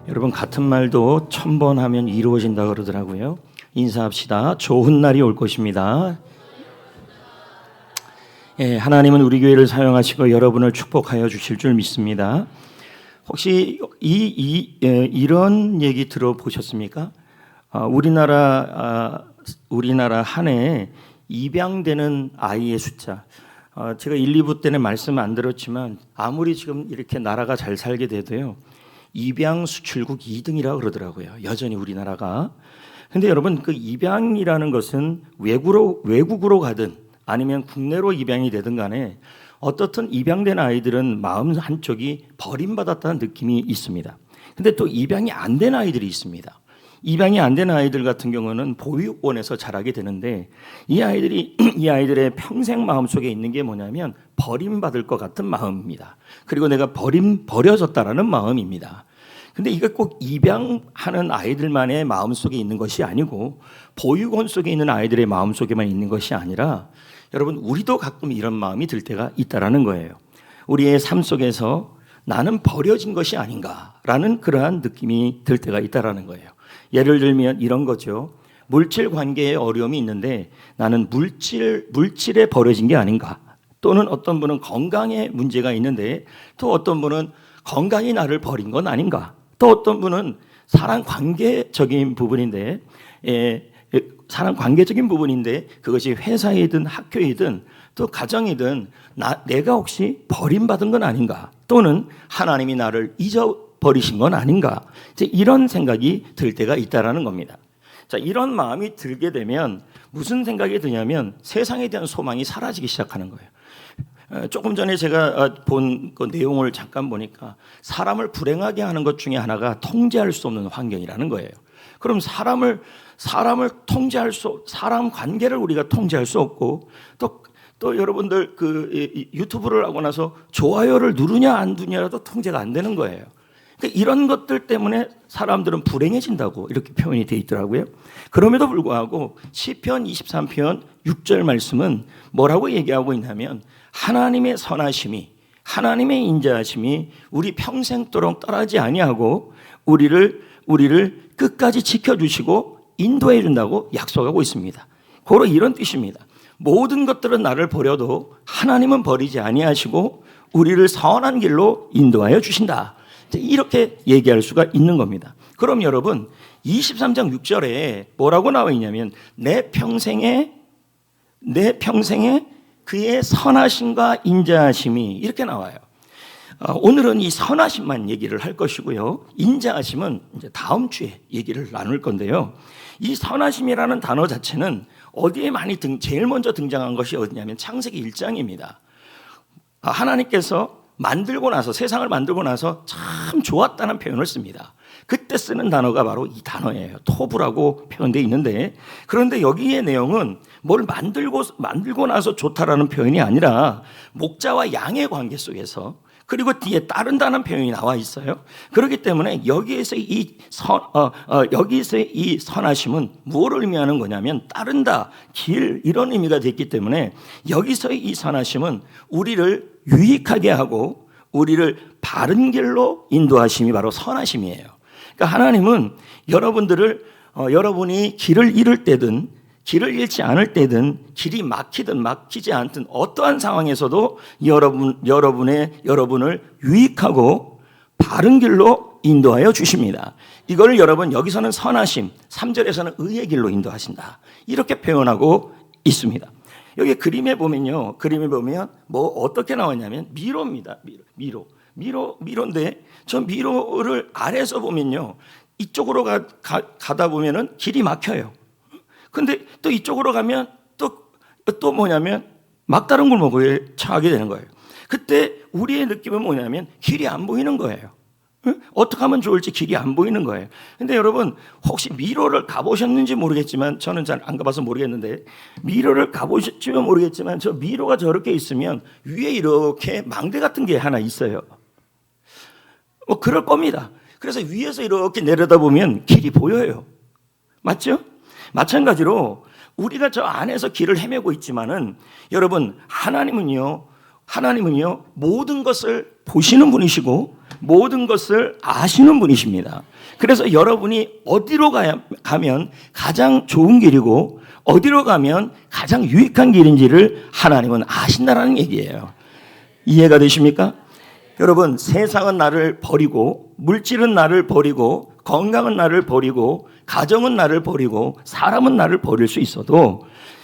여러분, 같은 말도 1000번 하면 이루어진다 그러더라고요. 인사합시다. 좋은 날이 올 것입니다. 예, 하나님은 우리 교회를 사용하시고 여러분을 축복하여 주실 줄 믿습니다. 혹시 이런 얘기 들어보셨습니까? 우리나라 한 해 입양되는 아이의 숫자. 제가 1, 2부 때는 말씀 안 들었지만 아무리 지금 이렇게 나라가 잘 살게 돼도요, 입양 수출국 2등이라 그러더라고요. 여전히 우리나라가. 근데 여러분, 그 입양이라는 것은 외국으로 가든 아니면 국내로 입양이 되든 간에 어떻든 입양된 아이들은 마음 한쪽이 버림받았다는 느낌이 있습니다. 근데 또 입양이 안 된 아이들이 있습니다. 입양이 안 된 아이들 같은 경우는 보육원에서 자라게 되는데 이 아이들의 평생 마음속에 있는 게 뭐냐면 버림받을 것 같은 마음입니다. 그리고 내가 버려졌다라는 마음입니다. 근데 이게 꼭 입양하는 아이들만의 마음속에 있는 것이 아니고 보육원 속에 있는 아이들의 마음속에만 있는 것이 아니라 여러분, 우리도 가끔 이런 마음이 들 때가 있다라는 거예요. 우리의 삶 속에서 나는 버려진 것이 아닌가라는 그러한 느낌이 들 때가 있다라는 거예요. 예를 들면 이런 거죠. 물질 관계에 어려움이 있는데 나는 물질에 버려진 게 아닌가. 또는 어떤 분은 건강에 문제가 있는데 또 어떤 분은 건강이 나를 버린 건 아닌가. 또 어떤 분은 사람 관계적인 부분인데 그것이 회사이든 학교이든 또 가정이든 내가 혹시 버림받은 건 아닌가. 또는 하나님이 나를 잊어버리신 건 아닌가. 이제 이런 생각이 들 때가 있다라는 겁니다. 자, 이런 마음이 들게 되면 무슨 생각이 드냐면 세상에 대한 소망이 사라지기 시작하는 거예요. 조금 전에 제가 본 그 내용을 잠깐 보니까 사람을 불행하게 하는 것 중에 하나가 통제할 수 없는 환경이라는 거예요. 그럼 사람 관계를 우리가 통제할 수 없고 또 여러분들 유튜브를 하고 나서 좋아요를 누르냐 안 누르냐도 통제가 안 되는 거예요. 그러니까 이런 것들 때문에 사람들은 불행해진다고 이렇게 표현이 되어 있더라고요. 그럼에도 불구하고 시편 23편 6절 말씀은 뭐라고 얘기하고 있냐면 하나님의 선하심이, 하나님의 인자하심이 우리 평생도록 떠나지 아니하고 우리를 끝까지 지켜주시고 인도해 준다고 약속하고 있습니다. 고로 이런 뜻입니다. 모든 것들은 나를 버려도 하나님은 버리지 아니하시고 우리를 선한 길로 인도하여 주신다. 이렇게 얘기할 수가 있는 겁니다. 그럼 여러분, 23장 6절에 뭐라고 나와 있냐면 내 평생에 그의 선하심과 인자하심이 이렇게 나와요. 오늘은 이 선하심만 얘기를 할 것이고요. 인자하심은 이제 다음 주에 얘기를 나눌 건데요. 이 선하심이라는 단어 자체는 어디에 제일 먼저 등장한 것이 어디냐면 창세기 1장입니다. 하나님께서 세상을 만들고 나서 참 좋았다는 표현을 씁니다. 그때 쓰는 단어가 바로 이 단어예요. 토부라고 표현되어 있는데, 그런데 여기의 내용은 뭘 만들고 나서 좋다라는 표현이 아니라 목자와 양의 관계 속에서, 그리고 뒤에 따른다는 표현이 나와 있어요. 그렇기 때문에 여기에서 이 선하심은 무엇을 의미하는 거냐면 따른다, 길, 이런 의미가 됐기 때문에 여기서의 이 선하심은 우리를 유익하게 하고 우리를 바른 길로 인도하심이 바로 선하심이에요. 그러니까 하나님은 여러분이 길을 잃을 때든 길을 잃지 않을 때든 길이 막히든 막히지 않든 어떠한 상황에서도 여러분을 유익하고 바른 길로 인도하여 주십니다. 이걸 여러분 여기서는 선하심, 3절에서는 의의 길로 인도하신다. 이렇게 표현하고 있습니다. 여기 그림에 보면 뭐 어떻게 나왔냐면 미로입니다. 미로인데 저 미로를 아래에서 보면요, 이쪽으로 가다 보면은 길이 막혀요. 근데 또 이쪽으로 가면 또 뭐냐면 막다른 골목에 처하게 되는 거예요. 그때 우리의 느낌은 뭐냐면 길이 안 보이는 거예요. 어떻게 하면 좋을지 길이 안 보이는 거예요. 근데 여러분, 혹시 미로를 가보셨는지 모르겠지만, 저는 잘 안 가봐서 모르겠는데, 미로를 가보셨지만 모르겠지만 저 미로가 저렇게 있으면 위에 이렇게 망대 같은 게 하나 있어요. 뭐 그럴 겁니다. 그래서 위에서 이렇게 내려다보면 길이 보여요. 맞죠? 마찬가지로 우리가 저 안에서 길을 헤매고 있지만은 여러분, 하나님은요 모든 것을 보시는 분이시고 모든 것을 아시는 분이십니다. 그래서 여러분이 어디로 가면 가장 좋은 길이고 어디로 가면 가장 유익한 길인지를 하나님은 아신다라는 얘기예요. 이해가 되십니까? 여러분, 세상은 나를 버리고, 물질은 나를 버리고, 건강은 나를 버리고, 가정은 나를 버리고, 사람은 나를 버릴 수 있어도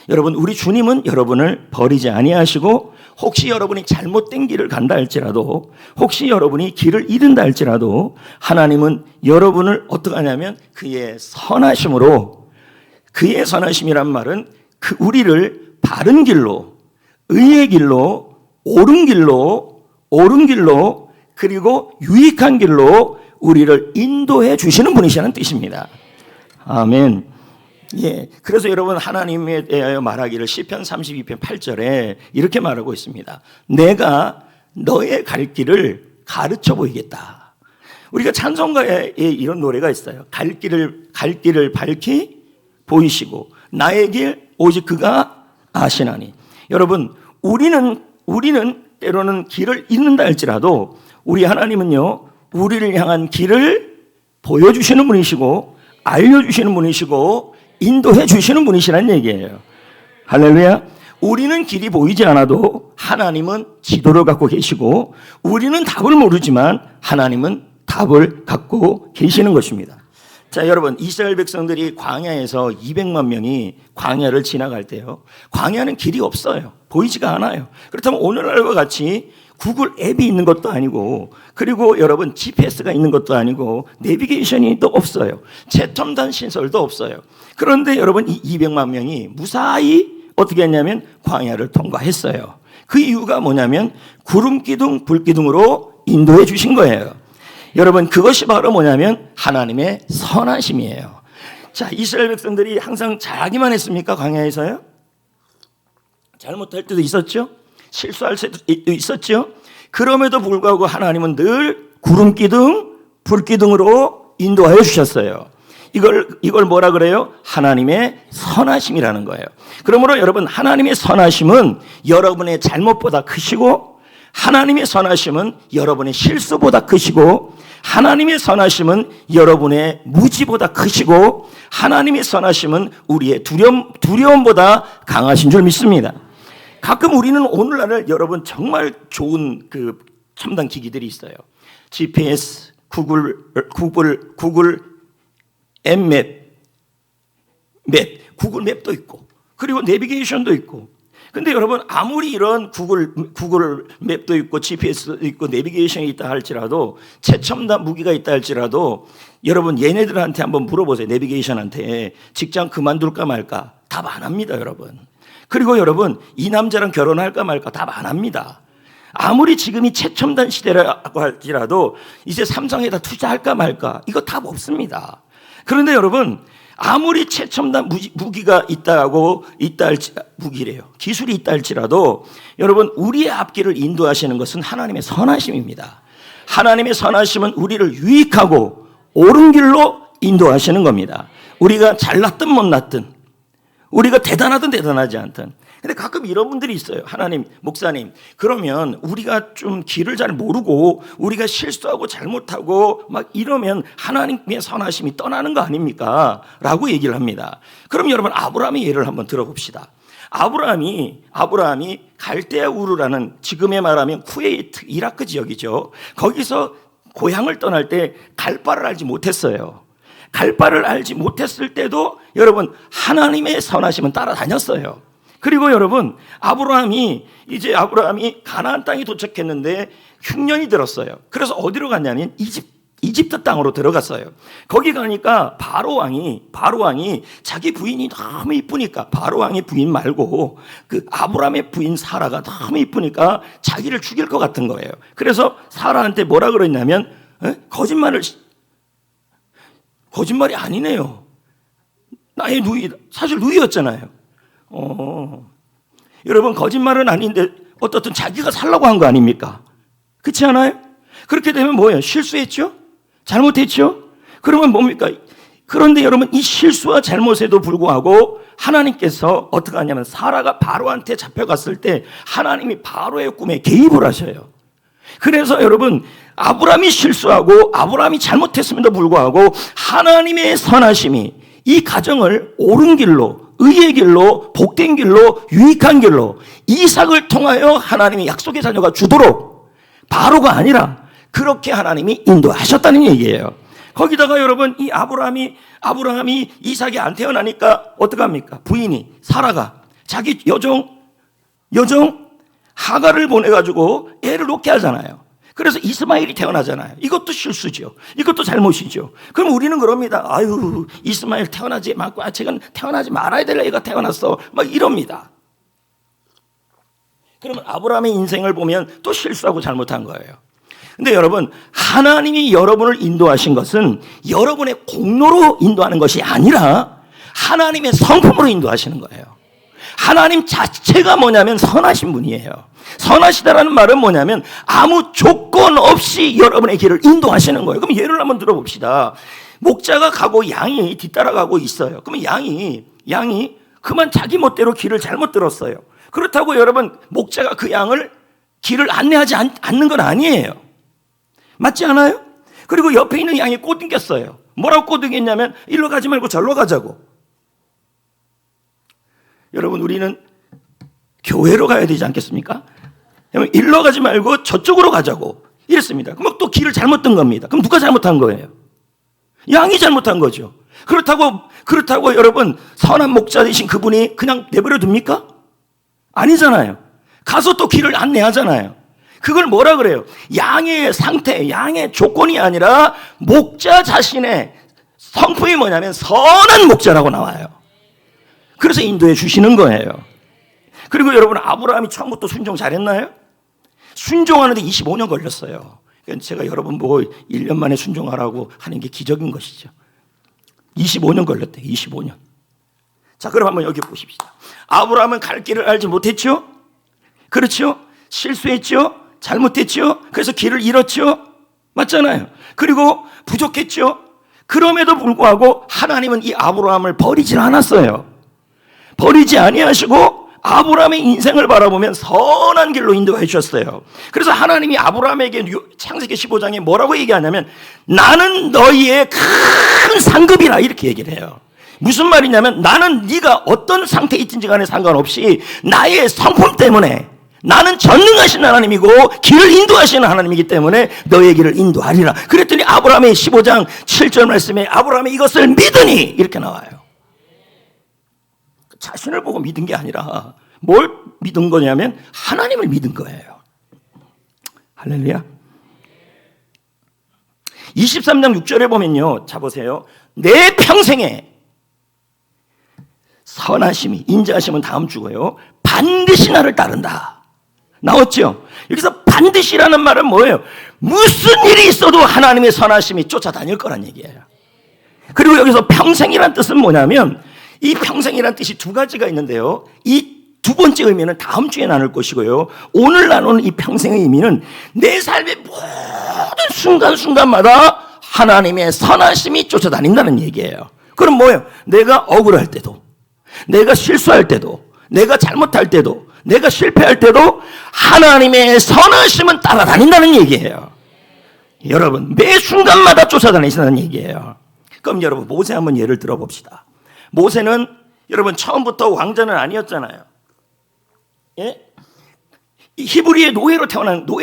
여러분, 우리 주님은 여러분을 버리지 아니하시고, 혹시 여러분이 잘못된 길을 간다 할지라도, 혹시 여러분이 길을 잃은다 할지라도 하나님은 여러분을 어떻게 하냐면 그의 선하심으로, 그의 선하심이란 말은 우리를 바른 길로, 의의 길로, 옳은 길로, 그리고 유익한 길로 우리를 인도해 주시는 분이시라는 뜻입니다. 아멘. 예. 그래서 여러분, 하나님에 대하여 말하기를 시편 32편 8절에 이렇게 말하고 있습니다. 내가 너의 갈 길을 가르쳐 보이겠다. 우리가 찬송가에 이런 노래가 있어요. 갈 길을 밝히 보이시고 나의 길 오직 그가 아시나니. 여러분, 우리는 때로는 길을 잃는다 할지라도 우리 하나님은요, 우리를 향한 길을 보여주시는 분이시고 알려주시는 분이시고 인도해 주시는 분이시라는 얘기예요. 할렐루야. 우리는 길이 보이지 않아도 하나님은 지도를 갖고 계시고 우리는 답을 모르지만 하나님은 답을 갖고 계시는 것입니다. 자, 여러분, 이스라엘 백성들이 광야에서 200만 명이 광야를 지나갈 때요, 광야는 길이 없어요. 보이지가 않아요. 그렇다면 오늘날과 같이 구글 앱이 있는 것도 아니고, 그리고 여러분 GPS가 있는 것도 아니고, 내비게이션이 또 없어요. 최첨단 시설도 없어요. 그런데 여러분, 이 200만 명이 무사히 어떻게 했냐면 광야를 통과했어요. 그 이유가 뭐냐면 구름 기둥, 불 기둥으로 인도해 주신 거예요. 여러분, 그것이 바로 뭐냐면 하나님의 선하심이에요. 자, 이스라엘 백성들이 항상 잘하기만 했습니까? 광야에서요? 잘못할 때도 있었죠? 실수할 때도 있었죠? 그럼에도 불구하고 하나님은 늘 구름 기둥, 불 기둥으로 인도하여 주셨어요. 이걸 뭐라 그래요? 하나님의 선하심이라는 거예요. 그러므로 여러분, 하나님의 선하심은 여러분의 잘못보다 크시고, 하나님의 선하심은 여러분의 실수보다 크시고, 하나님의 선하심은 여러분의 무지보다 크시고, 하나님의 선하심은 우리의 두려움보다 강하신 줄 믿습니다. 가끔 우리는 오늘날 여러분 정말 좋은 그 첨단 기기들이 있어요. GPS, 구글 구글 맵도 있고, 그리고 내비게이션도 있고. 근데 여러분, 아무리 이런 구글 맵도 있고 GPS도 있고 내비게이션이 있다 할지라도, 최첨단 무기가 있다 할지라도, 여러분 얘네들한테 한번 물어보세요. 내비게이션한테 직장 그만둘까 말까 답 안 합니다, 여러분. 그리고 여러분, 이 남자랑 결혼할까 말까 답 안 합니다. 아무리 지금이 최첨단 시대라고 할지라도 이제 삼성에다 투자할까 말까 이거 답 없습니다. 그런데 여러분, 아무리 최첨단 무기가 무기래요. 기술이 있다 할지라도 여러분, 우리의 앞길을 인도하시는 것은 하나님의 선하심입니다. 하나님의 선하심은 우리를 유익하고 옳은 길로 인도하시는 겁니다. 우리가 잘났든 못났든, 우리가 대단하든 대단하지 않든. 근데 가끔 이런 분들이 있어요. 하나님, 목사님, 그러면 우리가 좀 길을 잘 모르고 우리가 실수하고 잘못하고 막 이러면 하나님의 선하심이 떠나는 거 아닙니까? 라고 얘기를 합니다. 그럼 여러분, 아브라함의 예를 한번 들어봅시다. 아브라함이 갈대아 우르라는, 지금의 말하면 쿠웨이트, 이라크 지역이죠. 거기서 고향을 떠날 때 갈 바를 알지 못했어요. 갈 바를 알지 못했을 때도 여러분, 하나님의 선하심은 따라다녔어요. 그리고 여러분, 아브라함이 가나안 땅에 도착했는데 흉년이 들었어요. 그래서 어디로 갔냐면 이집트 땅으로 들어갔어요. 거기 가니까 바로 왕이 자기 부인이 너무 이쁘니까, 바로 왕의 부인 말고 그 아브라함의 부인 사라가 너무 이쁘니까 자기를 죽일 것 같은 거예요. 그래서 사라한테 뭐라 그랬냐면, 거짓말이 아니네요. 나의 누이다. 사실 누이였잖아요. 여러분, 거짓말은 아닌데 어떻든 자기가 살라고 한 거 아닙니까? 그렇지 않아요? 그렇게 되면 뭐예요? 실수했죠? 잘못했죠? 그러면 뭡니까? 그런데 여러분, 이 실수와 잘못에도 불구하고 하나님께서 어떻게 하냐면, 사라가 바로한테 잡혀갔을 때 하나님이 바로의 꿈에 개입을 하셔요. 그래서 여러분, 아브라함이 실수하고 아브라함이 잘못했음에도 불구하고 하나님의 선하심이 이 가정을 옳은 길로, 의의 길로, 복된 길로, 유익한 길로 이삭을 통하여 하나님의 약속의 자녀가 주도록, 바로가 아니라 그렇게 하나님이 인도하셨다는 얘기예요. 거기다가 여러분, 이 아브라함이 이삭이 안 태어나니까 어떡합니까? 부인이 사라가 자기 여종 하가를 보내가지고 애를 놓게 하잖아요. 그래서 이스마엘이 태어나잖아요. 이것도 실수죠. 이것도 잘못이죠. 그럼 우리는 그럽니다. 아유, 이스마엘 태어나지 말고, 제가 태어나지 말아야 될 애가 태어났어, 막 이럽니다. 그러면 아브라함의 인생을 보면 또 실수하고 잘못한 거예요. 근데 여러분, 하나님이 여러분을 인도하신 것은 여러분의 공로로 인도하는 것이 아니라 하나님의 성품으로 인도하시는 거예요. 하나님 자체가 뭐냐면 선하신 분이에요. 선하시다라는 말은 뭐냐면 아무 조건 없이 여러분의 길을 인도하시는 거예요. 그럼 예를 한번 들어봅시다. 목자가 가고 양이 뒤따라가고 있어요. 그러면 양이 그만 자기 멋대로 길을 잘못 들었어요. 그렇다고 여러분, 목자가 그 양을 길을 안내하지 않는 건 아니에요. 맞지 않아요? 그리고 옆에 있는 양이 꼬드겼어요. 뭐라고 꼬드겼냐면 일로 가지 말고 절로 가자고. 여러분, 우리는 교회로 가야 되지 않겠습니까? 일로 가지 말고 저쪽으로 가자고 이랬습니다. 그럼 또 길을 잘못 든 겁니다. 그럼 누가 잘못한 거예요? 양이 잘못한 거죠. 그렇다고 여러분, 선한 목자 되신 그분이 그냥 내버려 둡니까? 아니잖아요. 가서 또 길을 안내하잖아요. 그걸 뭐라 그래요? 양의 상태, 양의 조건이 아니라 목자 자신의 성품이 뭐냐면 선한 목자라고 나와요. 그래서 인도해 주시는 거예요. 그리고 여러분, 아브라함이 처음부터 순종 잘했나요? 순종하는데 25년 걸렸어요. 그러니까 제가 여러분 보고 1년 만에 순종하라고 하는 게 기적인 것이죠. 25년 걸렸대요. 25년. 자, 그럼 한번 여기 보십시다. 아브라함은 갈 길을 알지 못했죠? 그렇죠? 실수했죠? 잘못했죠? 그래서 길을 잃었죠? 맞잖아요. 그리고 부족했죠? 그럼에도 불구하고 하나님은 이 아브라함을 버리질 않았어요. 버리지 아니하시고 아브라함의 인생을 바라보면 선한 길로 인도해 주셨어요. 그래서 하나님이 아브라함에게 창세기 15장에 뭐라고 얘기하냐면 나는 너희의 큰 상급이라 이렇게 얘기를 해요. 무슨 말이냐면 나는 네가 어떤 상태에 있든지 간에 상관없이 나의 성품 때문에 나는 전능하신 하나님이고 길을 인도하시는 하나님이기 때문에 너의 길을 인도하리라. 그랬더니 아브라함의 15장 7절 말씀에 아브라함이 이것을 믿으니 이렇게 나와요. 자신을 보고 믿은 게 아니라 뭘 믿은 거냐면 하나님을 믿은 거예요. 할렐루야. 23장 6절에 보면요, 자 보세요. 내 평생에 선하심이, 인자하심은 다음 주고요, 반드시 나를 따른다 나왔죠. 여기서 반드시라는 말은 뭐예요? 무슨 일이 있어도 하나님의 선하심이 쫓아다닐 거란 얘기예요. 그리고 여기서 평생이란 뜻은 뭐냐면 이 평생이란 뜻이 두 가지가 있는데요, 이 두 번째 의미는 다음 주에 나눌 것이고요, 오늘 나누는 이 평생의 의미는 내 삶의 모든 순간순간마다 하나님의 선하심이 쫓아다닌다는 얘기예요. 그럼 뭐예요? 내가 억울할 때도, 내가 실수할 때도, 내가 잘못할 때도, 내가 실패할 때도 하나님의 선하심은 따라다닌다는 얘기예요. 여러분, 매 순간마다 쫓아다니시는 얘기예요. 그럼 여러분, 모세 한번 예를 들어봅시다. 모세는 여러분 처음부터 왕자는 아니었잖아요. 예? 히브리의 노예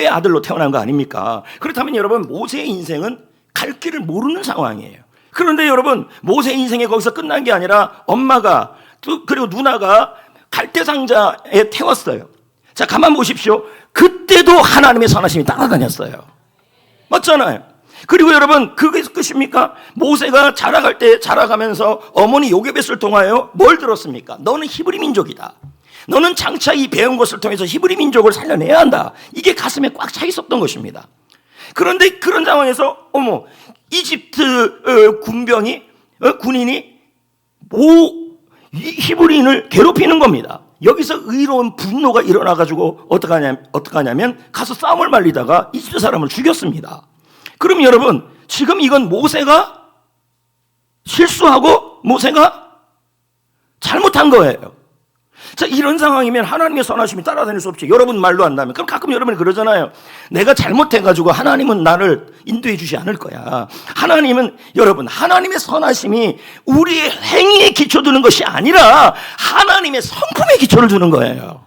아들로 태어난 거 아닙니까? 그렇다면 여러분, 모세의 인생은 갈 길을 모르는 상황이에요. 그런데 여러분, 모세 인생이 거기서 끝난 게 아니라 엄마가 그리고 누나가 갈대상자에 태웠어요. 자, 가만 보십시오. 그때도 하나님의 선하심이 따라다녔어요. 맞잖아요. 그리고 여러분, 그게 끝입니까? 모세가 자라가면서 어머니 요게벳을 통하여 뭘 들었습니까? 너는 히브리 민족이다. 너는 장차 이 배운 것을 통해서 히브리 민족을 살려내야 한다. 이게 가슴에 꽉 차 있었던 것입니다. 그런데 그런 상황에서 이집트 군인이 히브리인을 괴롭히는 겁니다. 여기서 의로운 분노가 일어나가지고 어떡하냐면 가서 싸움을 말리다가 이집트 사람을 죽였습니다. 그럼 여러분, 지금 이건 모세가 실수하고 모세가 잘못한 거예요. 자, 이런 상황이면 하나님의 선하심이 따라다닐 수 없지. 여러분 말로 한다면. 그럼 가끔 여러분이 그러잖아요. 내가 잘못해가지고 하나님은 나를 인도해 주지 않을 거야. 하나님은, 여러분, 하나님의 선하심이 우리의 행위에 기초 두는 것이 아니라 하나님의 성품에 기초를 두는 거예요.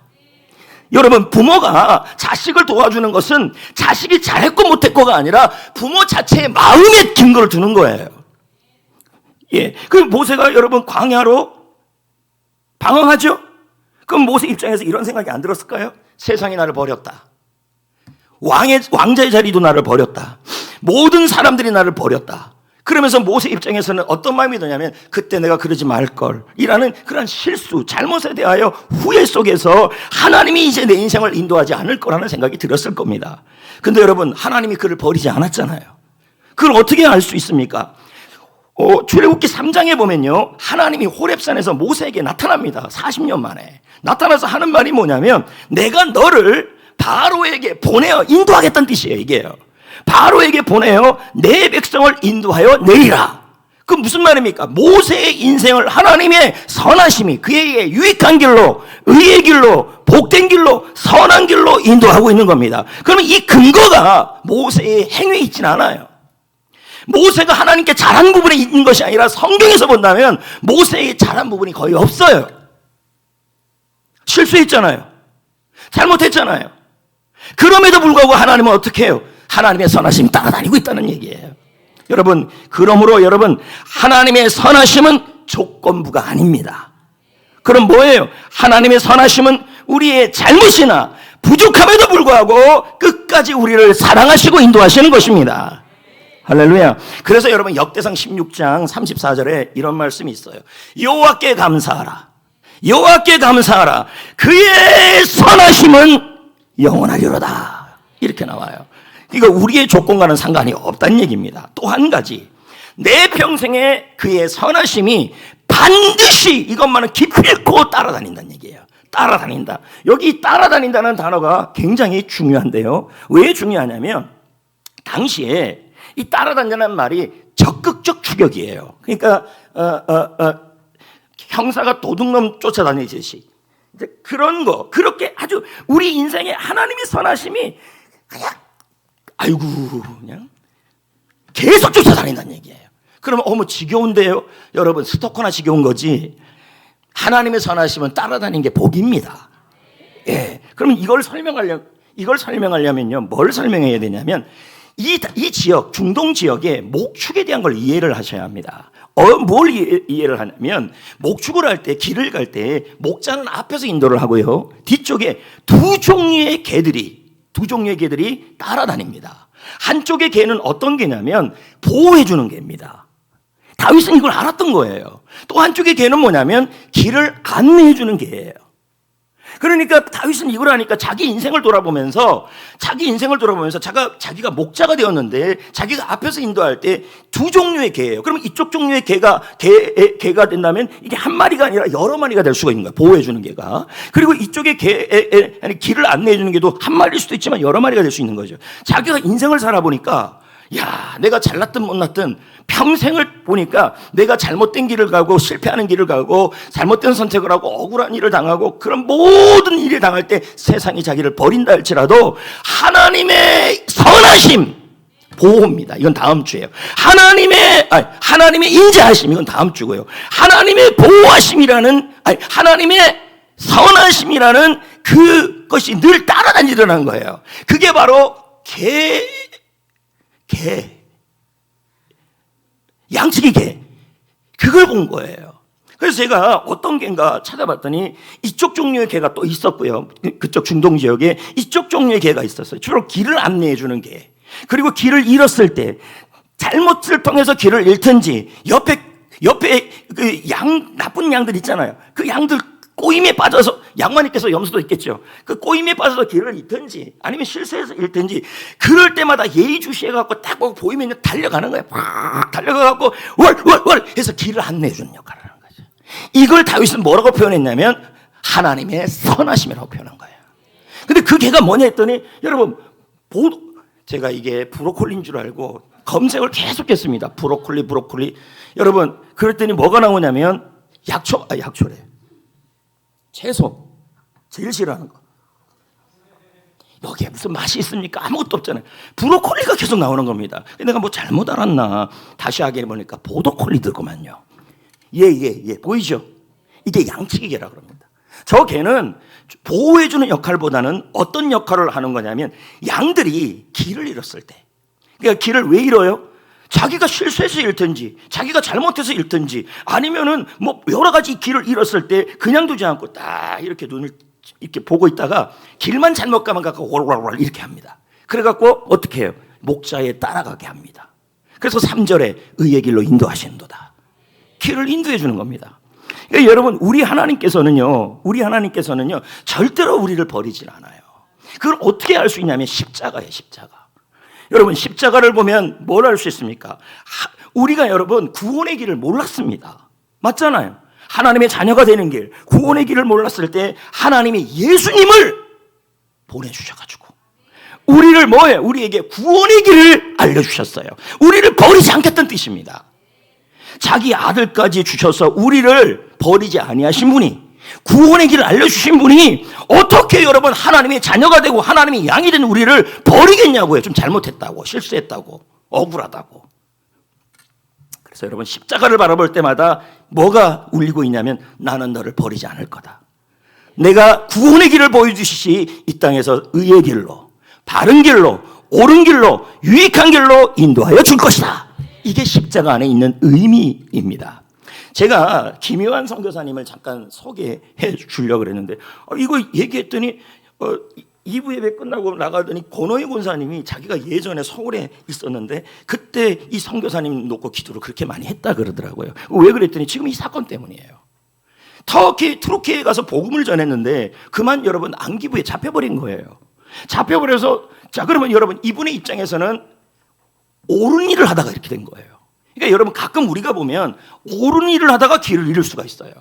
여러분, 부모가 자식을 도와주는 것은 자식이 잘했고 못했고가 아니라 부모 자체의 마음에 근거를 두는 거예요. 예. 그럼 모세가 여러분 광야로 방황하죠? 그럼 모세 입장에서 이런 생각이 안 들었을까요? 세상이 나를 버렸다. 왕자의 자리도 나를 버렸다. 모든 사람들이 나를 버렸다. 그러면서 모세 입장에서는 어떤 마음이 드냐면 그때 내가 그러지 말걸 이라는 그런 실수, 잘못에 대하여 후회 속에서 하나님이 이제 내 인생을 인도하지 않을 거라는 생각이 들었을 겁니다. 근데 여러분, 하나님이 그를 버리지 않았잖아요. 그걸 어떻게 알 수 있습니까? 출애굽기 3장에 보면요, 하나님이 호렙산에서 모세에게 나타납니다. 40년 만에 나타나서 하는 말이 뭐냐면 내가 너를 바로에게 보내어 인도하겠다는 뜻이에요. 이게요, 바로에게 보내어 내 백성을 인도하여 내리라. 그 무슨 말입니까? 모세의 인생을 하나님의 선하심이 그에게 유익한 길로, 의의 길로, 복된 길로, 선한 길로 인도하고 있는 겁니다. 그러면 이 근거가 모세의 행위에 있지는 않아요. 모세가 하나님께 잘한 부분이 있는 것이 아니라 성경에서 본다면 모세의 잘한 부분이 거의 없어요. 실수했잖아요. 잘못했잖아요. 그럼에도 불구하고 하나님은 어떻게 해요? 하나님의 선하심이 따라다니고 있다는 얘기예요. 여러분, 그러므로 여러분, 하나님의 선하심은 조건부가 아닙니다. 그럼 뭐예요? 하나님의 선하심은 우리의 잘못이나 부족함에도 불구하고 끝까지 우리를 사랑하시고 인도하시는 것입니다. 할렐루야. 그래서 여러분, 역대상 16장 34절에 이런 말씀이 있어요. 여호와께 감사하라. 여호와께 감사하라. 그의 선하심은 영원하리로다. 이렇게 나와요. 그러니까 우리의 조건과는 상관이 없다는 얘기입니다. 또 한 가지, 내 평생에 그의 선하심이 반드시 이것만은 기필코 따라다닌다는 얘기예요. 따라다닌다. 여기 따라다닌다는 단어가 굉장히 중요한데요. 왜 중요하냐면 당시에 이 따라다니는 말이 적극적 추격이에요. 그러니까 형사가 도둑놈 쫓아다니듯이 이제 그런 거, 그렇게 아주 우리 인생에 하나님의 선하심이 그냥 아이고 그냥 계속 쫓아다닌다는 얘기예요. 그러면 어머 지겨운데요? 여러분, 스토커나 지겨운 거지. 하나님의 선하심은 따라다니는 게 복입니다. 예. 그러면 이걸 설명하려면요, 뭘 설명해야 되냐면 이 지역, 중동 지역의 목축에 대한 걸 이해를 하셔야 합니다. 뭘 이해를 하냐면 목축을 할 때, 길을 갈 때 목자는 앞에서 인도를 하고요, 뒤쪽에 두 종류의 개들이 따라다닙니다. 한쪽의 개는 어떤 개냐면 보호해주는 개입니다. 다윗은 이걸 알았던 거예요. 또 한쪽의 개는 뭐냐면 길을 안내해주는 개예요. 그러니까 다윗은 이걸 하니까 자기 인생을 돌아보면서 자기가 목자가 되었는데 자기가 앞에서 인도할 때 두 종류의 개예요. 그러면 이쪽 종류의 개가 된다면 이게 한 마리가 아니라 여러 마리가 될 수가 있는 거예요. 보호해주는 개가. 그리고 이쪽의 길을 안내해주는 개도 한 마리일 수도 있지만 여러 마리가 될 수 있는 거죠. 자기가 인생을 살아보니까 야, 내가 잘났든 못났든 평생을 보니까 내가 잘못된 길을 가고 실패하는 길을 가고 잘못된 선택을 하고 억울한 일을 당하고 그런 모든 일을 당할 때 세상이 자기를 버린다 할지라도 하나님의 선하심, 보호입니다. 이건 다음 주예요. 하나님의 인자하심, 이건 다음 주고요. 하나님의 보호하심이라는, 하나님의 선하심이라는 그것이 늘 따라다니더라는 거예요. 그게 바로 양측의 개, 그걸 본 거예요. 그래서 제가 어떤 개인가 찾아봤더니 이쪽 종류의 개가 또 있었고요. 그쪽 중동 지역에 이쪽 종류의 개가 있었어요. 주로 길을 안내해 주는 개. 그리고 길을 잃었을 때 잘못을 통해서 길을 잃든지 옆에 그 나쁜 양들 있잖아요. 그 양들 꼬임에 빠져서, 양만 있겠어, 염소도 있겠죠. 그 꼬임에 빠져서 길을 잃든지 아니면 실수해서 잃든지 그럴 때마다 예의주시해갖고 딱 보고 보이면 달려가는 거예요. 팍 달려가갖고 월 해서 길을 안내해 주는 역할을 하는 거죠. 이걸 다윗은 뭐라고 표현했냐면 하나님의 선하심이라고 표현한 거예요. 근데 그 개가 뭐냐 했더니 여러분, 제가 이게 브로콜리인 줄 알고 검색을 계속했습니다. 브로콜리. 여러분, 그랬더니 뭐가 나오냐면 약초래. 채소 제일 싫어하는 거. 여기에 무슨 맛이 있습니까? 아무것도 없잖아요. 브로콜리가 계속 나오는 겁니다. 내가 뭐 잘못 알았나 다시 하게 보니까 보도콜리더구만요. 예, 보이죠? 이게 양치기개라고 합니다. 저 개는 보호해주는 역할보다는 어떤 역할을 하는 거냐면, 양들이 길을 잃었을 때, 그러니까 길을 왜 잃어요? 자기가 실수해서 잃든지 자기가 잘못해서 잃든지 아니면은 뭐 여러 가지 길을 잃었을 때 그냥 두지 않고 딱 이렇게 눈을 이렇게 보고 있다가 길만 잘못 가면 갖고 월월월 이렇게 합니다. 그래갖고 어떻게 해요? 목자에 따라가게 합니다. 그래서 3절에 의의 길로 인도하신도다. 길을 인도해 주는 겁니다. 그러니까 여러분, 우리 하나님께서는요 절대로 우리를 버리질 않아요. 그걸 어떻게 알 수 있냐면 십자가예요. 십자가. 여러분, 십자가를 보면 뭘 알 수 있습니까? 우리가 여러분 구원의 길을 몰랐습니다. 맞잖아요. 하나님의 자녀가 되는 길, 구원의 길을 몰랐을 때 하나님이 예수님을 보내주셔가지고 우리를 뭐예요? 우리에게 구원의 길을 알려주셨어요. 우리를 버리지 않겠다는 뜻입니다. 자기 아들까지 주셔서 우리를 버리지 아니하신 분이, 구원의 길을 알려주신 분이 어떻게 여러분 하나님의 자녀가 되고 하나님의 양이 된 우리를 버리겠냐고요. 좀 잘못했다고, 실수했다고, 억울하다고. 그래서 여러분, 십자가를 바라볼 때마다 뭐가 울리고 있냐면, 나는 너를 버리지 않을 거다. 내가 구원의 길을 보여주시시 이 땅에서 의의 길로, 바른 길로, 옳은 길로, 유익한 길로 인도하여 줄 것이다. 이게 십자가 안에 있는 의미입니다. 제가 김요한 선교사님을 잠깐 소개해 주려고 그랬는데, 이거 얘기했더니 2부 예배 끝나고 나가더니 권호희 권사님이 자기가 예전에 서울에 있었는데 그때 이 선교사님 놓고 기도를 그렇게 많이 했다 그러더라고요. 왜 그랬더니 지금 이 사건 때문이에요. 터키, 투르키에 가서 복음을 전했는데 그만 여러분 안기부에 잡혀버린 거예요. 잡혀버려서, 자 그러면 여러분 이분의 입장에서는 옳은 일을 하다가 이렇게 된 거예요. 그러니까 여러분, 가끔 우리가 보면 옳은 일을 하다가 길을 잃을 수가 있어요.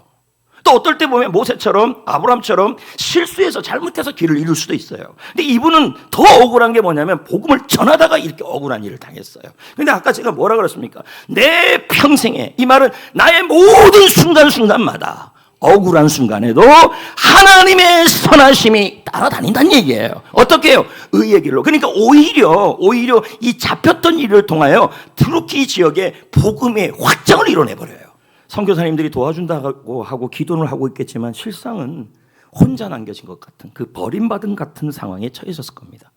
또 어떨 때 보면 모세처럼, 아브람처럼 실수해서 잘못해서 길을 잃을 수도 있어요. 근데 이분은 더 억울한 게 뭐냐면 복음을 전하다가 이렇게 억울한 일을 당했어요. 근데 아까 제가 뭐라 그랬습니까? 내 평생에, 이 말은 나의 모든 순간순간마다 억울한 순간에도 하나님의 선하심이 따라다닌다는 얘기예요. 어떻게 해요? 의의 길로. 그러니까 오히려 이 잡혔던 일을 통하여 투르키 지역에 복음의 확장을 이뤄내버려요. 선교사님들이 도와준다고 하고 기도를 하고 있겠지만 실상은 혼자 남겨진 것 같은, 그 버림받은 같은 상황에 처해 있었을 겁니다.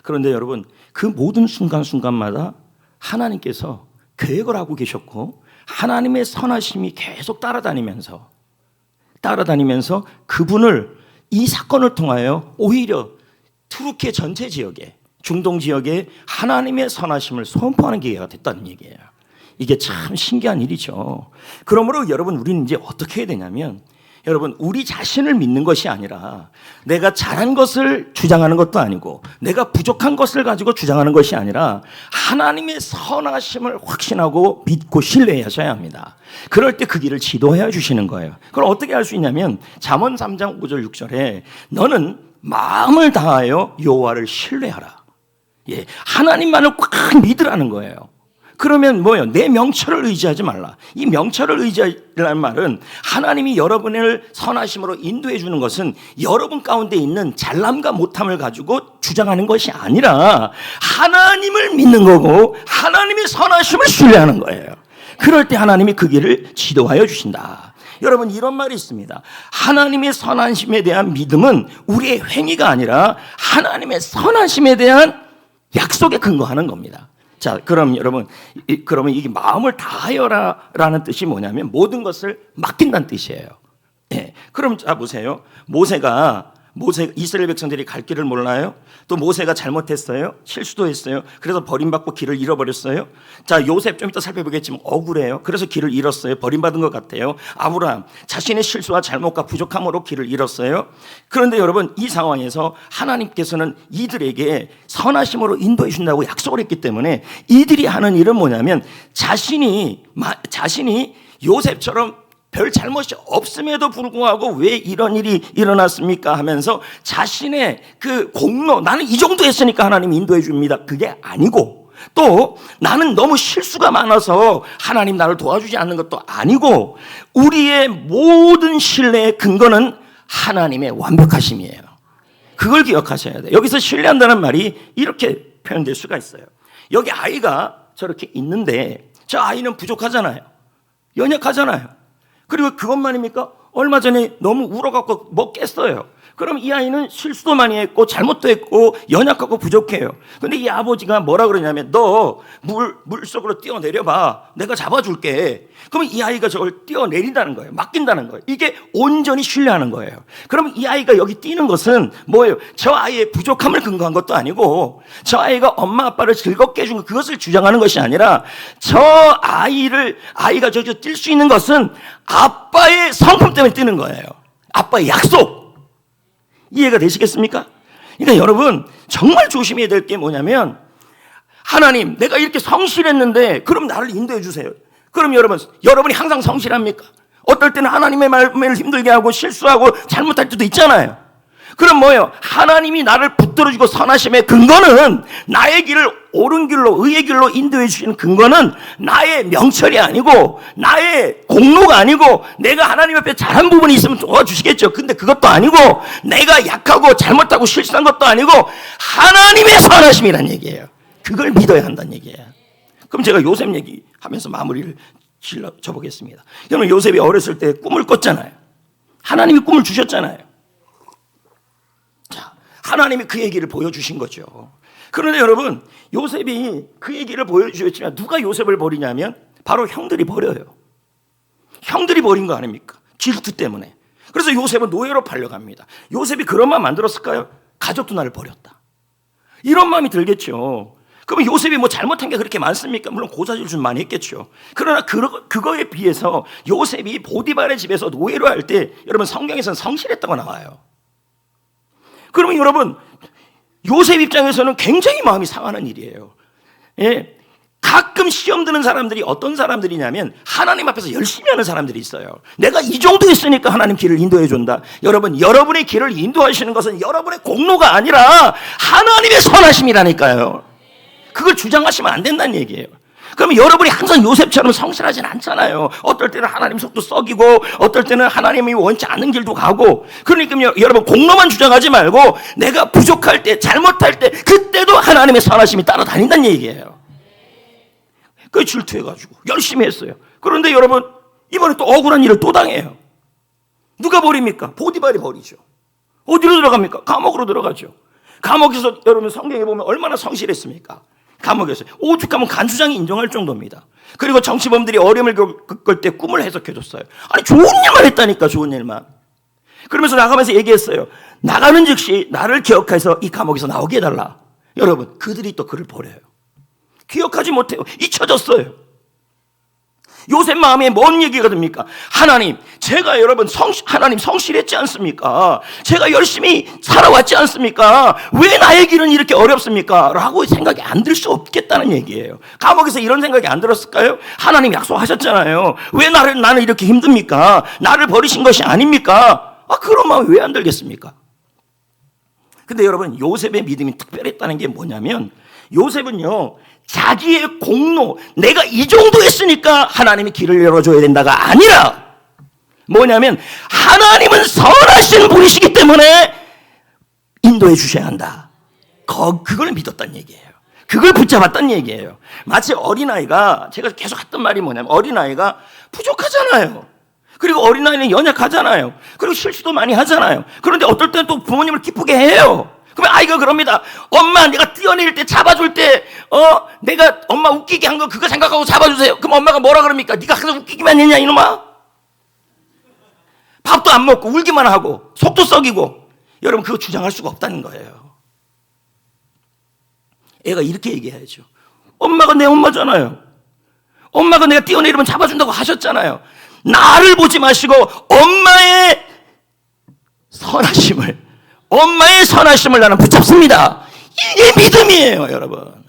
그런데 여러분, 그 모든 순간순간마다 하나님께서 계획을 하고 계셨고 하나님의 선하심이 계속 따라다니면서 그분을, 이 사건을 통하여 오히려 투르키 전체 지역에, 중동 지역에 하나님의 선하심을 선포하는 기회가 됐다는 얘기예요. 이게 참 신기한 일이죠. 그러므로 여러분, 우리는 이제 어떻게 해야 되냐면, 여러분, 우리 자신을 믿는 것이 아니라, 내가 잘한 것을 주장하는 것도 아니고 내가 부족한 것을 가지고 주장하는 것이 아니라 하나님의 선하심을 확신하고 믿고 신뢰하셔야 합니다. 그럴 때 그 길을 지도해 주시는 거예요. 그걸 어떻게 할 수 있냐면 잠언 3장 5절 6절에 너는 마음을 다하여 여호와를 신뢰하라. 예, 하나님만을 꽉 믿으라는 거예요. 그러면 뭐예요? 내 명철을 의지하지 말라. 이 명철을 의지하라는 말은 하나님이 여러분을 선하심으로 인도해 주는 것은 여러분 가운데 있는 잘남과 못함을 가지고 주장하는 것이 아니라 하나님을 믿는 거고 하나님의 선하심을 신뢰하는 거예요. 그럴 때 하나님이 그 길을 지도하여 주신다. 여러분, 이런 말이 있습니다. 하나님의 선하심에 대한 믿음은 우리의 행위가 아니라 하나님의 선하심에 대한 약속에 근거하는 겁니다. 자, 그럼 여러분, 그러면 이게 마음을 다하여라라는 뜻이 뭐냐면 모든 것을 맡긴다는 뜻이에요. 예. 그럼 자 보세요. 모세가 이스라엘 백성들이 갈 길을 몰라요. 또 모세가 잘못했어요. 실수도 했어요. 그래서 버림받고 길을 잃어버렸어요. 자, 요셉 좀 이따 살펴보겠지만 억울해요. 그래서 길을 잃었어요. 버림받은 것 같아요. 아브라함 자신의 실수와 잘못과 부족함으로 길을 잃었어요. 그런데 여러분, 이 상황에서 하나님께서는 이들에게 선하심으로 인도해 준다고 약속을 했기 때문에 이들이 하는 일은 뭐냐면 자신이 요셉처럼 별 잘못이 없음에도 불구하고 왜 이런 일이 일어났습니까 하면서 자신의 그 공로, 나는 이 정도 했으니까 하나님 인도해 줍니다, 그게 아니고, 또 나는 너무 실수가 많아서 하나님 나를 도와주지 않는 것도 아니고, 우리의 모든 신뢰의 근거는 하나님의 완벽하심이에요. 그걸 기억하셔야 돼요. 여기서 신뢰한다는 말이 이렇게 표현될 수가 있어요. 여기 아이가 저렇게 있는데 저 아이는 부족하잖아요. 연약하잖아요. 그리고 그것만입니까? 얼마 전에 너무 울어갖고 뭐 깼어요. 그럼 이 아이는 실수도 많이 했고 잘못도 했고 연약하고 부족해요. 근데 이 아버지가 뭐라 그러냐면 너 물속으로 뛰어내려봐. 내가 잡아줄게. 그러면 이 아이가 저걸 뛰어내린다는 거예요. 맡긴다는 거예요. 이게 온전히 신뢰하는 거예요. 그럼 이 아이가 여기 뛰는 것은 뭐예요? 저 아이의 부족함을 근거한 것도 아니고 저 아이가 엄마 아빠를 즐겁게 해준 그것을 주장하는 것이 아니라 저 아이가 저기서 뛸 수 있는 것은 아빠의 성품 때문에 뛰는 거예요. 아빠의 약속. 이해가 되시겠습니까? 그러니까 여러분 정말 조심해야 될 게 뭐냐면 하나님 내가 이렇게 성실했는데 그럼 나를 인도해 주세요. 그럼 여러분이 항상 성실합니까? 어떨 때는 하나님의 말을 힘들게 하고 실수하고 잘못할 때도 있잖아요. 그럼 뭐예요? 하나님이 나를 붙들어주고 선하심의 근거는 나의 길을 옳은 길로 의의 길로 인도해 주시는 근거는 나의 명철이 아니고 나의 공로가 아니고 내가 하나님 앞에 잘한 부분이 있으면 도와주시겠죠. 근데 그것도 아니고 내가 약하고 잘못하고 실수한 것도 아니고 하나님의 선하심이란 얘기예요. 그걸 믿어야 한다는 얘기예요. 그럼 제가 요셉 얘기하면서 마무리를 져보겠습니다. 여러분 요셉이 어렸을 때 꿈을 꿨잖아요. 하나님이 꿈을 주셨잖아요. 하나님이 그 얘기를 보여주신 거죠. 그런데 여러분 요셉이 그 얘기를 보여주셨지만 누가 요셉을 버리냐면 바로 형들이 버려요. 형들이 버린 거 아닙니까? 질투 때문에. 그래서 요셉은 노예로 팔려갑니다. 요셉이 그런 마음 만들었을까요? 가족도 나를 버렸다. 이런 마음이 들겠죠. 그러면 요셉이 뭐 잘못한 게 그렇게 많습니까? 물론 고사질 좀 많이 했겠죠. 그러나 그거에 비해서 요셉이 보디발의 집에서 노예로 할 때 여러분 성경에서는 성실했다고 나와요. 그러면 여러분 요셉 입장에서는 굉장히 마음이 상하는 일이에요. 예, 가끔 시험 드는 사람들이 어떤 사람들이냐면 하나님 앞에서 열심히 하는 사람들이 있어요. 내가 이 정도 했으니까 하나님 길을 인도해 준다. 여러분 여러분의 길을 인도하시는 것은 여러분의 공로가 아니라 하나님의 선하심이라니까요. 그걸 주장하시면 안 된다는 얘기예요. 그러면 여러분이 항상 요셉처럼 성실하진 않잖아요. 어떨 때는 하나님 속도 썩이고 어떨 때는 하나님이 원치 않는 길도 가고. 그러니까 여러분 공로만 주장하지 말고 내가 부족할 때 잘못할 때 그때도 하나님의 선하심이 따라다닌다는 얘기예요. 그 질투해가지고 열심히 했어요. 그런데 여러분 이번에 또 억울한 일을 또 당해요. 누가 버립니까? 보디발이 버리죠. 어디로 들어갑니까? 감옥으로 들어가죠. 감옥에서 여러분 성경에 보면 얼마나 성실했습니까? 감옥에서 오죽하면 간수장이 인정할 정도입니다. 그리고 정치범들이 어려움을 겪을 때 꿈을 해석해줬어요. 아니 좋은 일만 했다니까. 좋은 일만. 그러면서 나가면서 얘기했어요. 나가는 즉시 나를 기억해서 이 감옥에서 나오게 해달라. 여러분 그들이 또 그를 버려요. 기억하지 못해요. 잊혀졌어요. 요셉 마음에 뭔 얘기가 듭니까? 하나님, 제가 여러분 하나님 성실했지 않습니까? 제가 열심히 살아왔지 않습니까? 왜 나의 길은 이렇게 어렵습니까? 라고 생각이 안 들 수 없겠다는 얘기예요. 감옥에서 이런 생각이 안 들었을까요? 하나님 약속하셨잖아요. 왜 나는 이렇게 힘듭니까? 나를 버리신 것이 아닙니까? 그런 마음이 왜 안 들겠습니까? 근데 여러분 요셉의 믿음이 특별했다는 게 뭐냐면 요셉은요 자기의 공로, 내가 이 정도 했으니까 하나님이 길을 열어줘야 된다가 아니라 뭐냐면 하나님은 선하신 분이시기 때문에 인도해 주셔야 한다. 그걸 믿었다는 얘기예요. 그걸 붙잡았다는 얘기예요. 마치 어린아이가, 제가 계속 했던 말이 뭐냐면 어린아이가 부족하잖아요. 그리고 어린아이는 연약하잖아요. 그리고 실수도 많이 하잖아요. 그런데 어떨 때는 또 부모님을 기쁘게 해요. 그러면 아이가 그럽니다. 엄마 내가 뛰어내릴 때 잡아줄 때 내가 엄마 웃기게 한 거 그거 생각하고 잡아주세요. 그럼 엄마가 뭐라 그럽니까? 네가 항상 웃기기만 했냐 이놈아? 밥도 안 먹고 울기만 하고 속도 썩이고. 여러분 그거 주장할 수가 없다는 거예요. 애가 이렇게 얘기해야죠. 엄마가 내 엄마잖아요. 엄마가 내가 뛰어내리면 잡아준다고 하셨잖아요. 나를 보지 마시고 엄마의 선하심을 나는 붙잡습니다. 이게 믿음이에요, 여러분.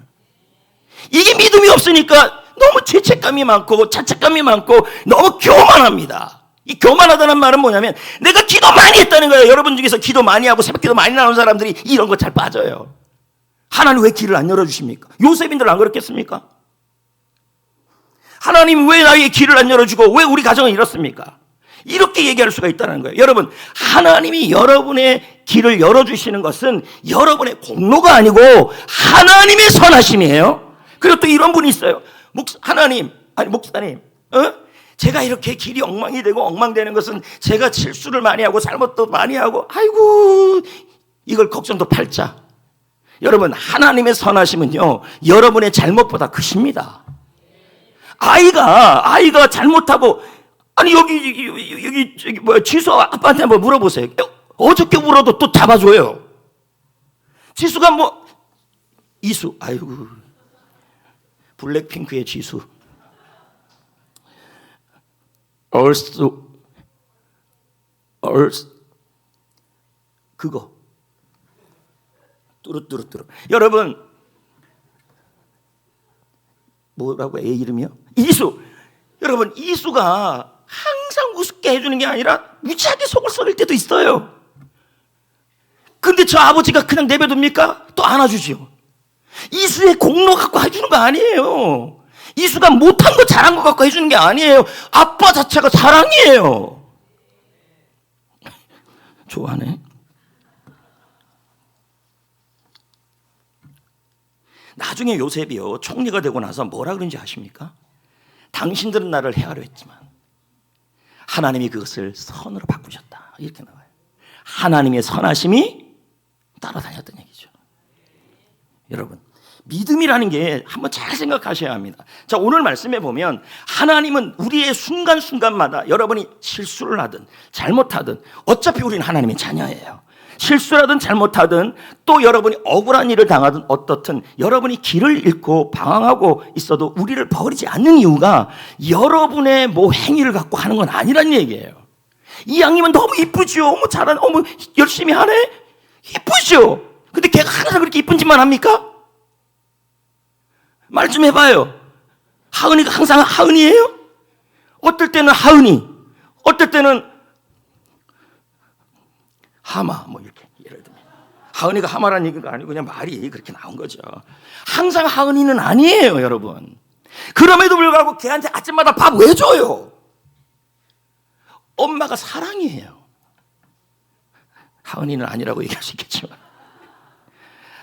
이게 믿음이 없으니까 너무 죄책감이 많고 자책감이 많고 너무 교만합니다. 이 교만하다는 말은 뭐냐면 내가 기도 많이 했다는 거예요. 여러분 중에서 기도 많이 하고 새벽기도 많이 나오는 사람들이 이런 거 잘 빠져요. 하나님 왜 길을 안 열어주십니까? 요셉인들 안 그렇겠습니까? 하나님 왜 나의 길을 안 열어주고 왜 우리 가정은 이렇습니까? 이렇게 얘기할 수가 있다는 거예요. 여러분, 하나님이 여러분의 길을 열어주시는 것은 여러분의 공로가 아니고 하나님의 선하심이에요. 그리고 또 이런 분이 있어요. 목사님, 제가 이렇게 길이 엉망이 되고 엉망되는 것은 제가 실수를 많이 하고 잘못도 많이 하고, 아이고, 이걸 걱정도 팔자. 여러분, 하나님의 선하심은요, 여러분의 잘못보다 크십니다. 아이가 잘못하고, 아니, 지수 아빠한테 한번 물어보세요. 어저께 울어도 또 잡아줘요. 지수가 이수, 아이고, 블랙핑크의 지수. 그거. 뚜루뚜루뚜루. 여러분, 뭐라고 애 이름이요? 이수. 여러분, 이수가 항상 우습게 해주는 게 아니라 무지하게 속을 썩일 때도 있어요. 근데 저 아버지가 그냥 내버립니까? 또 안아주지요. 이수의 공로 갖고 해주는 거 아니에요. 이수가 못한 거 잘한 거 갖고 해주는 게 아니에요. 아빠 자체가 사랑이에요. 좋아하네. 나중에 요셉이요, 총리가 되고 나서 뭐라 그런지 아십니까? 당신들은 나를 해하려 했지만 하나님이 그것을 선으로 바꾸셨다, 이렇게 나와요. 하나님의 선하심이 따라다녔던 얘기죠. 여러분, 믿음이라는 게 한번 잘 생각하셔야 합니다. 자, 오늘 말씀해 보면 하나님은 우리의 순간순간마다 여러분이 실수를 하든 잘못하든 어차피 우리는 하나님의 자녀예요. 실수라든 잘못하든 또 여러분이 억울한 일을 당하든 어떻든 여러분이 길을 잃고 방황하고 있어도 우리를 버리지 않는 이유가 여러분의 행위를 갖고 하는 건 아니란 얘기예요. 이 양님은 너무 이쁘죠. 잘하네. 열심히 하네. 이쁘죠. 근데 걔가 항상 그렇게 이쁜 짓만 합니까? 말 좀 해봐요. 하은이가 항상 하은이에요? 어떨 때는 하은이, 어떨 때는 하마, 이렇게 예를 들면 하은이가 하마라는 얘기가 아니고 그냥 말이 그렇게 나온 거죠. 항상 하은이는 아니에요, 여러분. 그럼에도 불구하고 걔한테 아침마다 밥 왜 줘요? 엄마가 사랑이에요. 하은이는 아니라고 얘기할 수 있겠지만,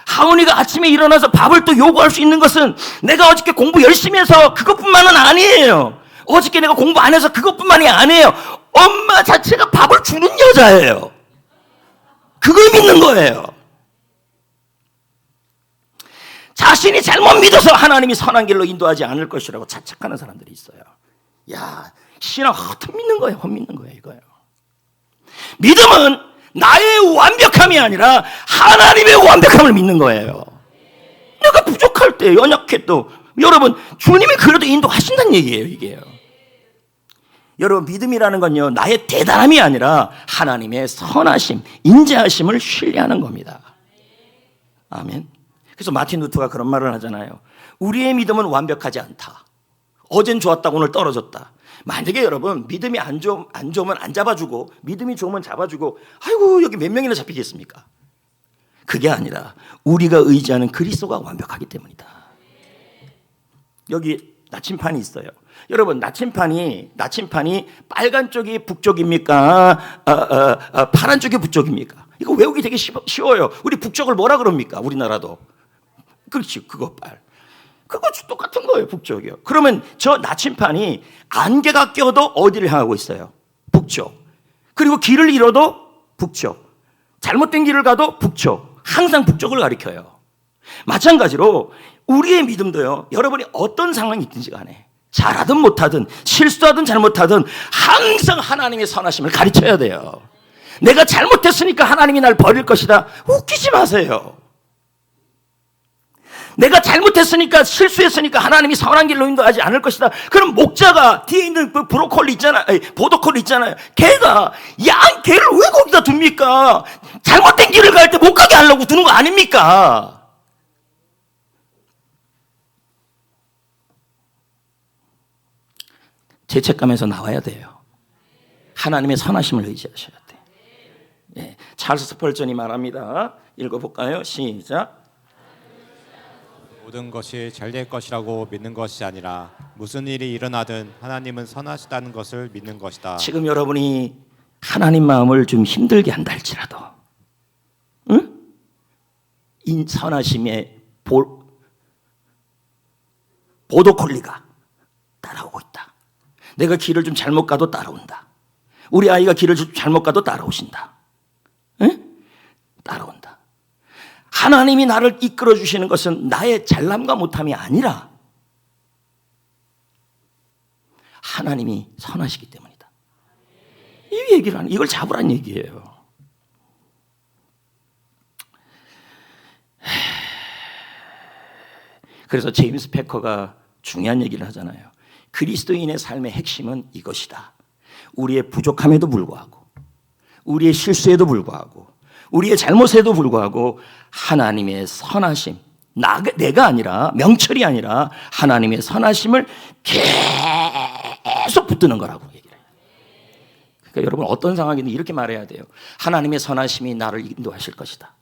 하은이가 아침에 일어나서 밥을 또 요구할 수 있는 것은 내가 어저께 공부 열심히 해서 그것뿐만은 아니에요. 어저께 내가 공부 안 해서 그것뿐만이 아니에요. 엄마 자체가 밥을 주는 여자예요. 그걸 믿는 거예요. 자신이 잘못 믿어서 하나님이 선한 길로 인도하지 않을 것이라고 자책하는 사람들이 있어요. 야, 신앙 헛 믿는 거예요. 헛 믿는 거예요, 이거예요. 믿음은 나의 완벽함이 아니라 하나님의 완벽함을 믿는 거예요. 내가 부족할 때, 연약해도 여러분, 주님이 그래도 인도하신다는 얘기예요, 이게요. 여러분, 믿음이라는 건요, 나의 대단함이 아니라 하나님의 선하심, 인자하심을 신뢰하는 겁니다. 아멘. 그래서 마틴 루터가 그런 말을 하잖아요. 우리의 믿음은 완벽하지 않다. 어젠 좋았다, 오늘 떨어졌다. 만약에 여러분, 믿음이 안 좋으면 안 잡아주고, 믿음이 좋으면 잡아주고, 아이고, 여기 몇 명이나 잡히겠습니까? 그게 아니라 우리가 의지하는 그리스도가 완벽하기 때문이다. 여기 나침판이 있어요. 여러분, 나침판이 빨간 쪽이 북쪽입니까? 파란 쪽이 북쪽입니까? 이거 외우기 되게 쉬워요. 우리 북쪽을 뭐라 그럽니까? 우리나라도. 그렇지, 그거 똑같은 거예요, 북쪽이요. 그러면 저 나침판이 안개가 껴도 어디를 향하고 있어요? 북쪽. 그리고 길을 잃어도 북쪽. 잘못된 길을 가도 북쪽. 항상 북쪽을 가리켜요. 마찬가지로 우리의 믿음도요, 여러분이 어떤 상황이 있든지 간에 잘하든 못하든 실수하든 잘못하든 항상 하나님의 선하심을 가르쳐야 돼요. 내가 잘못했으니까 하나님이 날 버릴 것이다. 웃기지 마세요. 내가 잘못했으니까, 실수했으니까 하나님이 선한 길로 인도하지 않을 것이다. 그럼 목자가 뒤에 있는 그 보더콜 있잖아요. 걔가 개를 왜 거기다 둡니까? 잘못된 길을 갈 때 못 가게 하려고 두는 거 아닙니까? 죄책감에서 나와야 돼요. 하나님의 선하심을 의지하셔야 돼. 예, 찰스 스펄전이 말합니다. 읽어볼까요? 시작. 모든 것이 잘 될 것이라고 믿는 것이 아니라 무슨 일이 일어나든 하나님은 선하시다는 것을 믿는 것이다. 지금 여러분이 하나님 마음을 좀 힘들게 한다 할지라도, 응? 선하심의 보도콜리가 따라오고 있다. 내가 길을 좀 잘못 가도 따라온다. 우리 아이가 길을 좀 잘못 가도 따라오신다. 응? 따라온다. 하나님이 나를 이끌어 주시는 것은 나의 잘남과 못함이 아니라 하나님이 선하시기 때문이다. 이 얘기를 하는, 이걸 잡으란 얘기예요. 그래서 제임스 패커가 중요한 얘기를 하잖아요. 그리스도인의 삶의 핵심은 이것이다. 우리의 부족함에도 불구하고, 우리의 실수에도 불구하고, 우리의 잘못에도 불구하고 하나님의 선하심, 내가 아니라, 명철이 아니라 하나님의 선하심을 계속 붙드는 거라고 얘기를 해요. 그러니까 여러분, 어떤 상황이든 이렇게 말해야 돼요. 하나님의 선하심이 나를 인도하실 것이다.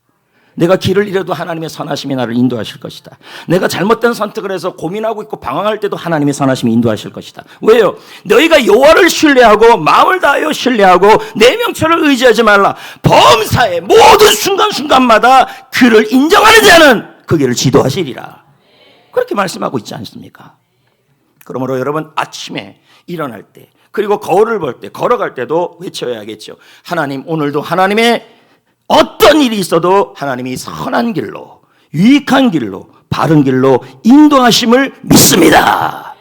내가 길을 잃어도 하나님의 선하심이 나를 인도하실 것이다. 내가 잘못된 선택을 해서 고민하고 있고 방황할 때도 하나님의 선하심이 인도하실 것이다. 왜요? 너희가 여호와를 신뢰하고 마음을 다하여 신뢰하고 내 명철을 의지하지 말라. 범사의 모든 순간순간마다 그를 인정하는 자는 그 길을 지도하시리라. 그렇게 말씀하고 있지 않습니까? 그러므로 여러분, 아침에 일어날 때, 그리고 거울을 볼 때, 걸어갈 때도 외쳐야겠죠. 하나님, 오늘도 하나님의 어떤 일이 있어도 하나님이 선한 길로, 유익한 길로, 바른 길로 인도하심을 믿습니다.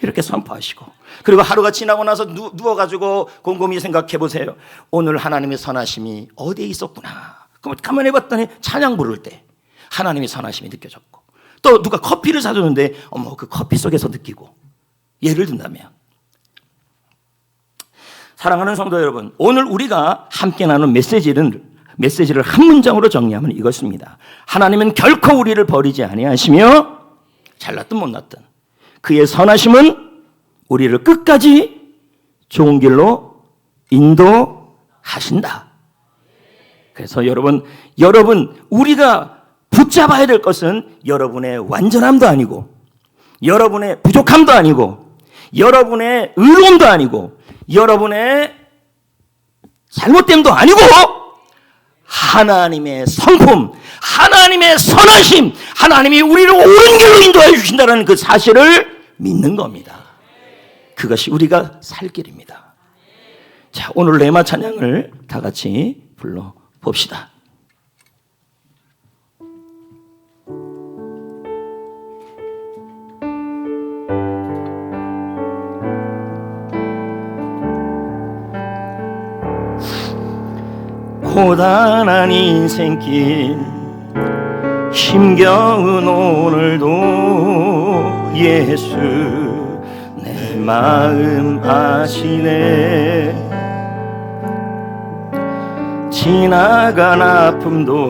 이렇게 선포하시고, 그리고 하루가 지나고 나서 누워가지고 곰곰이 생각해 보세요. 오늘 하나님의 선하심이 어디에 있었구나. 그럼 가만히 봤더니 찬양 부를 때 하나님의 선하심이 느껴졌고, 또 누가 커피를 사줬는데 어머, 그 커피 속에서 느끼고. 예를 든다면, 사랑하는 성도 여러분, 오늘 우리가 함께 나눈 메시지를 한 문장으로 정리하면 이것입니다. 하나님은 결코 우리를 버리지 아니하시며 잘났든 못났든 그의 선하심은 우리를 끝까지 좋은 길로 인도하신다. 그래서 여러분, 우리가 붙잡아야 될 것은 여러분의 완전함도 아니고, 여러분의 부족함도 아니고, 여러분의 의로움도 아니고, 여러분의 잘못됨도 아니고, 하나님의 성품, 하나님의 선하심, 하나님이 우리를 옳은 길로 인도해 주신다는 그 사실을 믿는 겁니다. 그것이 우리가 살 길입니다. 자, 오늘 레마 찬양을 다 같이 불러봅시다. 고단한 인생길 힘겨운 오늘도 예수 내 마음 아시네. 지나간 아픔도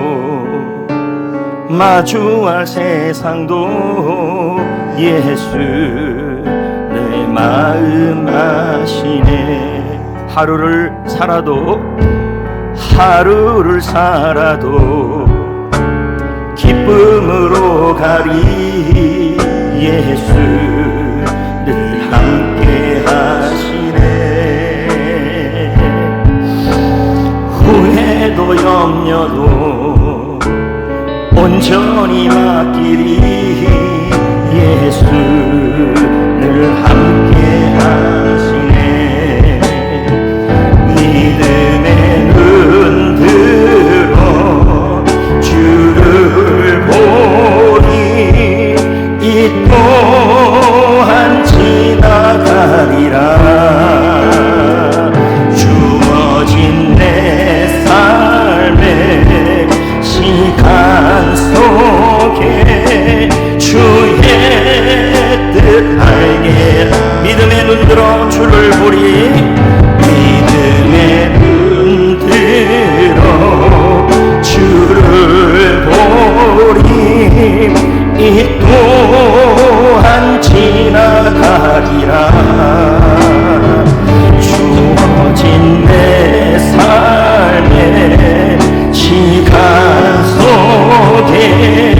마주할 세상도 예수 내 마음 아시네. 하루를 살아도 기쁨으로 가리. 예수 늘 함께 하시네. 후회도 염려도 온전히 맡기리. 예수 늘 함께 하시네. 믿음의 눈 들어 주를 보니 이 또한 지나가리라. 주어진 내 삶의 시간 속에 주의 뜻 알게. 믿음의 눈 들어 주를 보리. 믿음의 눈 들어 주를 보리. 이 또한 지나가리라. 주어진 내 삶의 시간 속에